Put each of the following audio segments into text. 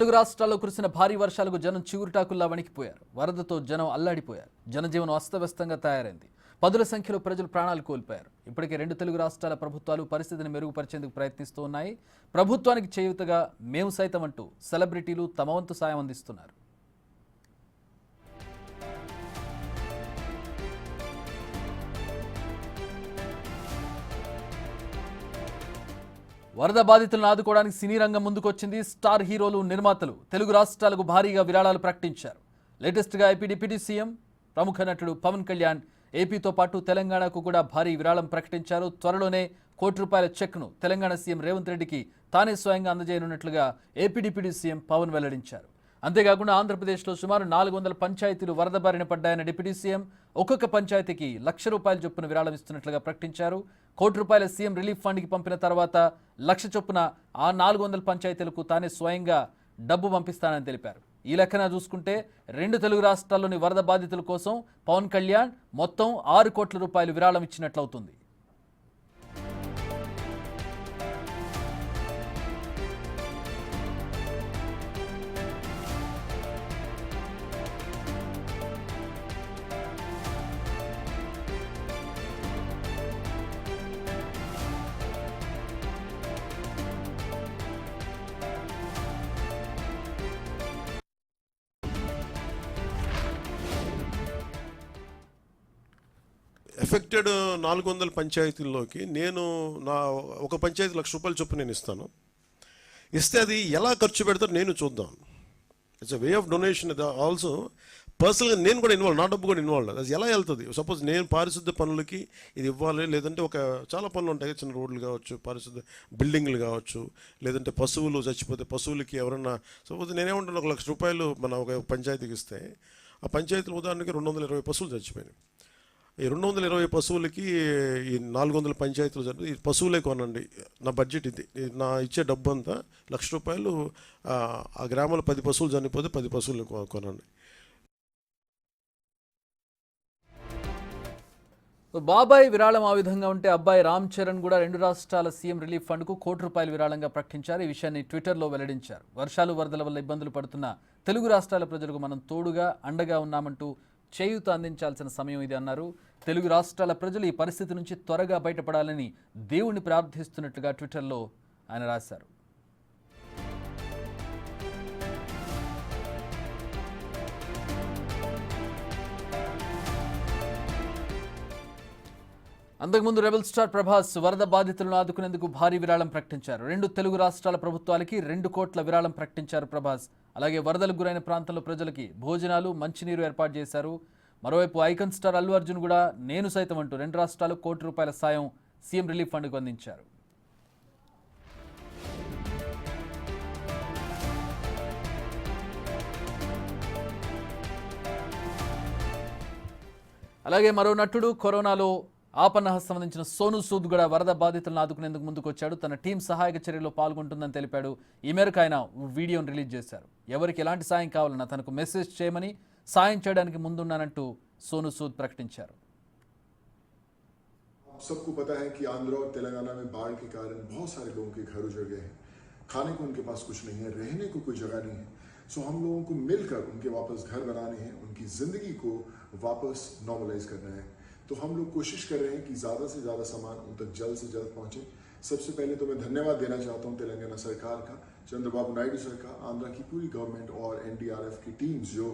తెలుగు రాష్ట్రాల్లో కురిసిన భారీ వర్షాలకు జనం చిగురుటాకుల్లా వణికిపోయారు. వరదతో జనం అల్లాడిపోయారు. జనజీవనం అస్తవ్యస్తంగా తయారైంది. పదుల సంఖ్యలో ప్రజలు ప్రాణాలు కోల్పోయారు. ఇప్పటికే 2 తెలుగు రాష్ట్రాల ప్రభుత్వాలు పరిస్థితిని మెరుగుపరిచేందుకు ప్రయత్నిస్తూ ఉన్నాయి. ప్రభుత్వానికి చేయూతగా మేము సైతం అంటూ సెలబ్రిటీలు తమ వంతు సాయం అందిస్తున్నారు. వరద బాధితులను ఆదుకోవడానికి సినీ రంగం ముందుకొచ్చింది. స్టార్ హీరోలు, నిర్మాతలు తెలుగు రాష్ట్రాలకు భారీగా విరాళాలు ప్రకటించారు. లేటెస్ట్గా ఏపీ డిప్యూటీ సీఎం ప్రముఖ నటుడు పవన్ కళ్యాణ్ ఏపీతో పాటు తెలంగాణకు కూడా భారీ విరాళం ప్రకటించారు. త్వరలోనే ₹1 చెక్ను తెలంగాణ సీఎం రేవంత్ రెడ్డికి తానే స్వయంగా అందజేయనున్నట్లుగా ఏపీ డిప్యూటీ సీఎం పవన్ వెల్లడించారు. అంతేకాకుండా ఆంధ్రప్రదేశ్లో సుమారు 400 పంచాయతీలు వరద బారిన పడ్డాయన్న డిప్యూటీ సీఎం ఒక్కొక్క పంచాయతీకి ₹1,00,000 చొప్పున విరాళం ఇస్తున్నట్లుగా ప్రకటించారు. ₹1 సీఎం రిలీఫ్ ఫండ్కి పంపిన తర్వాత 1,00,000 చొప్పున ఆ 400 పంచాయతీలకు తానే స్వయంగా డబ్బు పంపిస్తానని తెలిపారు. ఈ లెక్కన చూసుకుంటే 2 తెలుగు రాష్ట్రాల్లోని వరద బాధితుల కోసం పవన్ కళ్యాణ్ మొత్తం ₹6 కోట్ల విరాళం ఇచ్చినట్లవుతుంది. ఎఫెక్టెడ్ 400 పంచాయతీల్లోకి నేను నా ఒక పంచాయతీ ₹1,00,000 చొప్పున నేను ఇస్తాను. ఇస్తే అది ఎలా ఖర్చు పెడతారో నేను చూద్దాం. It's a way of donation. Also పర్సనల్గా నేను కూడా ఇన్వాల్వ్, నా డబ్బు కూడా ఇన్వాల్వ్. అది ఎలా వెళ్తుంది? సపోజ్ నేను పారిశుద్ధ్య పనులకి ఇది ఇవ్వాలి, లేదంటే చాలా పనులు ఉంటాయి, చిన్న రోడ్లు కావచ్చు, పారిశుద్ధ్య బిల్డింగ్లు కావచ్చు, లేదంటే పశువులు చచ్చిపోతే పశువులకి ఎవరన్నా సపోజ్ నేనేమంటాను ₹1,00,000 మన ఒక పంచాయతీకి ఇస్తే ఆ పంచాయతీల ఉదాహరణకి 220 పశువులు చచ్చిపోయినాయి. ఈ 220 పశువులకి ఈ 400 పంచాయతీలు జరిపి ఈ పశువులే కొనండి, నా బడ్జెట్ ఇది, నా ఇచ్చే డబ్బు అంతా ₹1,00,000. ఆ గ్రామంలో 10 పశువులు చనిపోతే 10 పశువులు కొనండి. బాబాయ్ విరాళం ఆ విధంగా ఉంటే అబ్బాయి రామ్ చరణ్ కూడా 2 రాష్ట్రాల సీఎం రిలీఫ్ ఫండ్కు ₹1,00,000 విరాళంగా ప్రకటించారు. ఈ విషయాన్ని ట్విట్టర్లో వెల్లడించారు. వర్షాలు వరదల వల్ల ఇబ్బందులు పడుతున్న తెలుగు రాష్ట్రాల ప్రజలకు మనం తోడుగా అండగా ఉన్నామంటూ చేయూత అందించాల్సిన సమయం ఇది అన్నారు. తెలుగు రాష్ట్రాల ప్రజలు ఈ పరిస్థితి నుంచి త్వరగా బయటపడాలని దేవుణ్ణి ప్రార్థిస్తున్నట్లుగా ట్విట్టర్లో ఆయన రాశారు. అంతకుముందు రెబల్ స్టార్ ప్రభాస్ వరద బాధితులను ఆదుకునేందుకు భారీ విరాళం ప్రకటించారు. 2 తెలుగు రాష్ట్రాల ప్రభుత్వాలకి ₹2 కోట్ల విరాళం ప్రకటించారు ప్రభాస్. అలాగే వరదలకు గురైన ప్రాంతంలో ప్రజలకి భోజనాలు, మంచినీరు ఏర్పాటు చేశారు. మరోవైపు ఐకాన్ స్టార్ అల్లు అర్జున్ కూడా నేను సైతం అంటూ 2 రాష్ట్రాలకు ₹1 సాయం సీఎం రిలీఫ్ ఫండ్కు అందించారు. అలాగే మరో నటుడు కరోనాలో ఆపన్నహస్తం అందించిన సోను సూద్ కూడా వరద బాధితులను ఆదుకునేందుకు ముందుకొచ్చాడు. తన టీం సహాయక చర్యలో పాల్గొంటుందని తెలిపాడు. ఈ మేరకు ఆయన వీడియోను రిలీజ్ చేశారు. ఎవరికి ఎలాంటి సాయం కావాలన్నా తనకు మెసేజ్ చేయమని, సాయం చేయడానికి ముందున్నానంటూ సోను సూద్ ప్రకటించారు. सबको पता है कि आंध्र और तेलंगाना में बाढ़ के कारण बहुत सारे लोगों के घर उजड़ गए हैं. खाने को उनके पास कुछ नहीं है, रहने को कोई जगह नहीं है. सो हम लोगों को मिलकर उनके वापस घर बनाने हैं, उनकी ज़िंदगी को वापस नॉर्मलाइज करना है. तो हम लोग कोशिश कर रहे हैं कि ज़्यादा से ज़्यादा सामान उन तक जल्द से जल्द पहुँचे. सबसे पहले तो मैं धन्यवाद देना चाहता हूँ तेलंगाना सरकार का, चंद्रबाबू नायडू सर का, आंध्र की पूरी गवर्नमेंट और एनडीआरएफ की टीम्स जो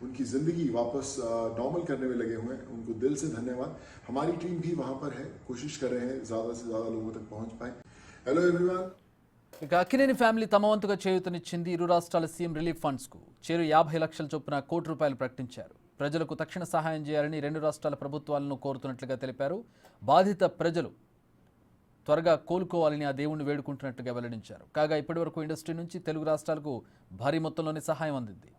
उनकी ज़िंदगी वापस नॉर्मल करने में लगे हुए हैं. उनको दिल से धन्यवाद. हमारी टीम भी वहाँ पर है, कोशिश कर रहे हैं ज़्यादा से ज़्यादा लोगों तक पहुँच पाए. Hello everyone. ఇక అక్కినేని ఫ్యామిలీ తమ వంతుగా చేయూతనిచ్చింది. 2 రాష్ట్రాల సీఎం రిలీఫ్ ఫండ్స్కు చేరు ₹50 లక్షల చొప్పున ₹1,00,000 ప్రకటించారు. ప్రజలకు తక్షణ సహాయం చేయాలని 2 రాష్ట్రాల ప్రభుత్వాలను కోరుతున్నట్లుగా తెలిపారు. బాధిత ప్రజలు త్వరగా కోలుకోవాలని ఆ దేవుణ్ణి వేడుకుంటున్నట్టుగా వెల్లడించారు. కాగా ఇప్పటివరకు ఇండస్ట్రీ నుంచి తెలుగు రాష్ట్రాలకు భారీ మొత్తంలోనే సహాయం అందింది.